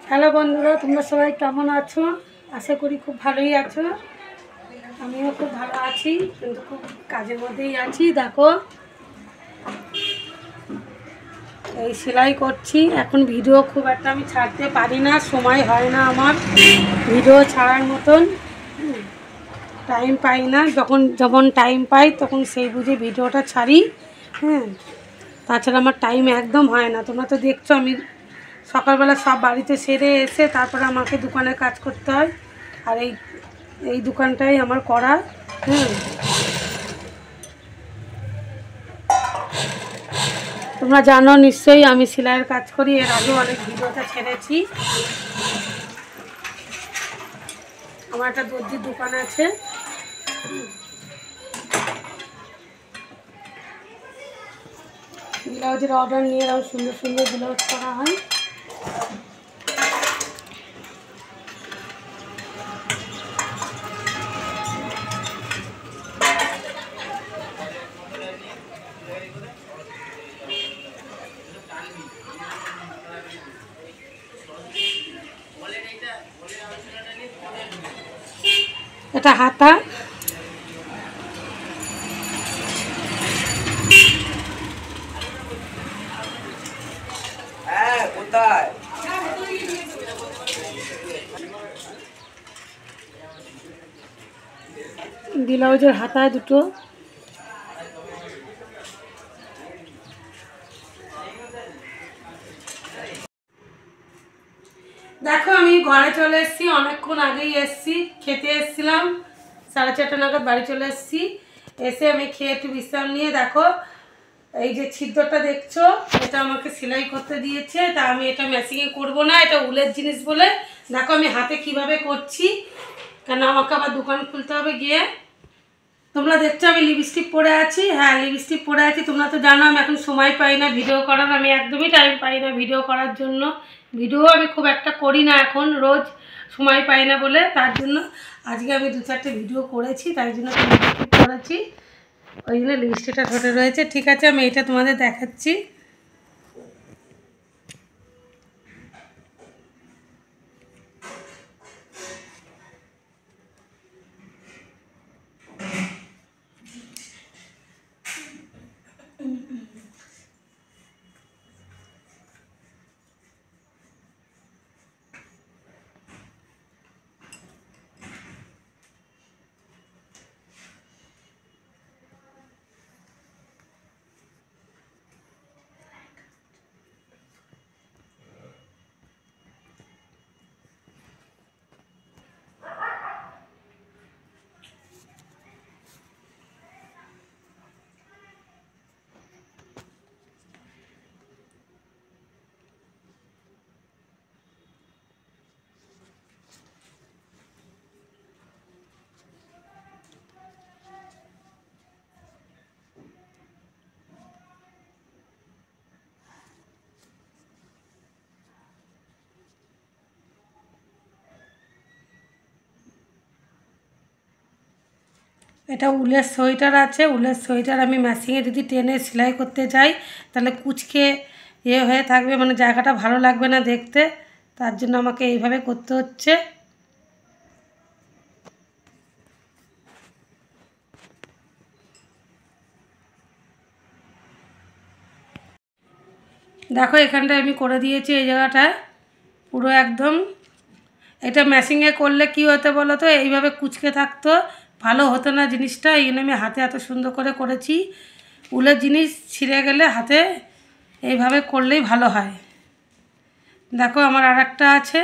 Hello বন্ধুরা, তোমরা সবাই কেমন আছো? আশা করি খুব ভালোই আছো। আমিও খুব ভালো আছি, কিন্তু খুব কাজের মধ্যেই আছি। দেখো, এই সেলাই করছি। এখন ভিডিও খুব একটা আমি ছাড়তে পারি না, সময় হয় না আমার ভিডিও ছাড়ার মতন। টাইম পাই না, যখন টাইম পাই তখন সেই বুঝে ভিডিওটা ছাড়ি। তাছাড়া আমার টাইম একদম হয় না। তোমরা তো দেখছো, আমি সকালবেলা সব বাড়িতে সেরে এসে তারপরে আমাকে দোকানে কাজ করতে হয়। আর এই দোকানটাই আমার করা। তোমরা জানো নিশ্চয়ই আমি সেলাইয়ের কাজ করি, এর আগে অনেক ভিডিওটা ছেড়েছি। আমার একটা দর্জির দোকান আছে। ব্লাউজের অর্ডার নিয়ে এরকম সুন্দর সুন্দর ব্লাউজ করা হয়। এটা হাতা। ব্লাউজের হাতায় দুটো। দেখো, আমি ঘরে চলে এসেছি, অনেকক্ষণ আগেই এসেছি। খেতে এসেছিলাম, 4:30 নাগাদ বাড়ি চলে এসেছি। এসে আমি খেয়ে একটু বিশ্রাম নিয়ে, দেখো এই যে ছিদ্রটা দেখছো, এটা আমাকে সেলাই করতে দিয়েছে। তা আমি এটা মেশিনে করব না, এটা উলের জিনিস বলে। দেখো আমি হাতে কিভাবে করছি, কেন আমাকে আবার দোকান খুলতে হবে গিয়ে। তোমরা দেখছো আমি লিপস্টিক পরে আছি। হ্যাঁ, লিপস্টিক পরে আছি। তোমরা তো জানো আমি এখন সময় পাই না ভিডিও করার, আমি একদমই টাইম পাই না ভিডিও করার জন্য। ভিডিও আমি খুব একটা করি না এখন, রোজ সময় পাই না বলে। তার জন্য আজকে আমি 2-4টে ভিডিও করেছি, তাই জন্য লিপস্টিক করেছি। ওই জন্য লিপস্টিকটা ঠোঁটে রয়েছে। ঠিক আছে, আমি এটা তোমাদের দেখাচ্ছি। এটা উলের সোয়েটার আছে। উলের সোয়েটার আমি মেশিনে যদি টেনে সেলাই করতে যাই তাহলে কুচকে হয়ে থাকবে, মানে জায়গাটা ভালো লাগবে না দেখতে। তার জন্য আমাকে এইভাবে করতে হচ্ছে। দেখো এখানটায় আমি করে দিয়েছি, এই জায়গাটায় পুরো একদম। এটা মেশিনে করলে কি হতো বলো তো, এইভাবে কুচকে থাকতো, ভালো হতো না জিনিসটা। এই জন্য আমি হাতে এত সুন্দর করে করেছি। উলের জিনিস ছিঁড়ে গেলে হাতে এইভাবে করলেই ভালো হয়। দেখো আমার আর একটা আছে।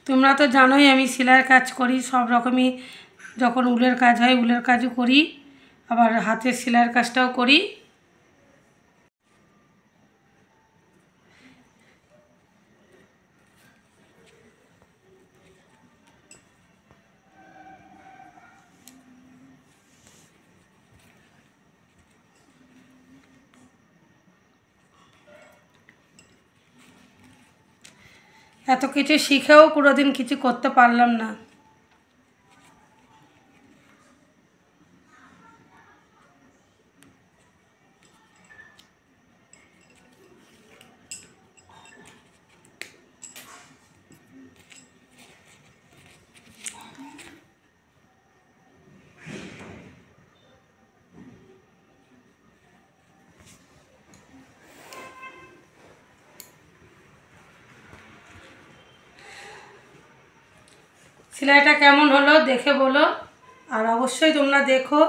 তোমরা তো জানোই আমি সেলাইয়ের কাজ করি সব রকমই। যখন উলের কাজ হয় উলের কাজও করি, আবার হাতের সেলাইয়ের কাজটাও করি। এত কিছু শিখেও কোনোদিন কিছু করতে পারলাম না। সেলাইটা কেমন হলো দেখে বলো, আর অবশ্যই তোমরা দেখো।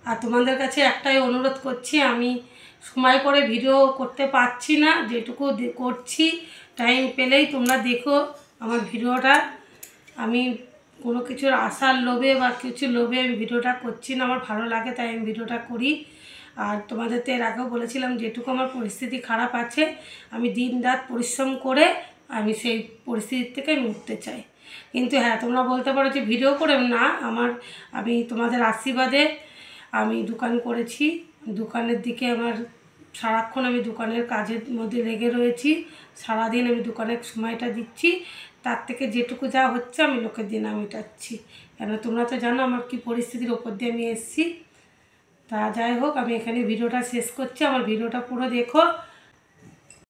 আর তোমাদের কাছে একটাই অনুরোধ করছি, আমি সময় করে ভিডিও করতে পারছি না, যেটুকু করছি টাইম পেলেই তোমরা দেখো আমার ভিডিওটা। আমি কোনো কিছুর আশার লোভে বা কিছু লোভে আমি ভিডিওটা করছি না, আমার ভালো লাগে তাই আমি ভিডিওটা করি। আর তোমাদের তো এর আগেও বলেছিলাম যেটুকু আমার পরিস্থিতি খারাপ আছে আমি দিন রাত পরিশ্রম করে আমি সেই পরিস্থিতি থেকে আমি উঠতে চাই। কিন্তু হ্যাঁ, তোমরা বলতে পারো যে ভিডিও করে না, আমি তোমাদের আশীর্বাদে আমি দোকান করেছি। দোকানের দিকে আমার সারাক্ষণ আমি দোকানের কাজের মধ্যে লেগে রয়েছি, সারাদিন আমি দোকানের সময়টা দিচ্ছি, তার থেকে যেটুকু যা হচ্ছে আমি লোকের দিন আমি মেটাচ্ছি। কেন তোমরা তো জানো আমার কি পরিস্থিতির ওপর দিয়ে আমি এসেছি। তা যাই হোক, আমি এখানে ভিডিওটা শেষ করছি, আমার ভিডিওটা পুরো দেখো।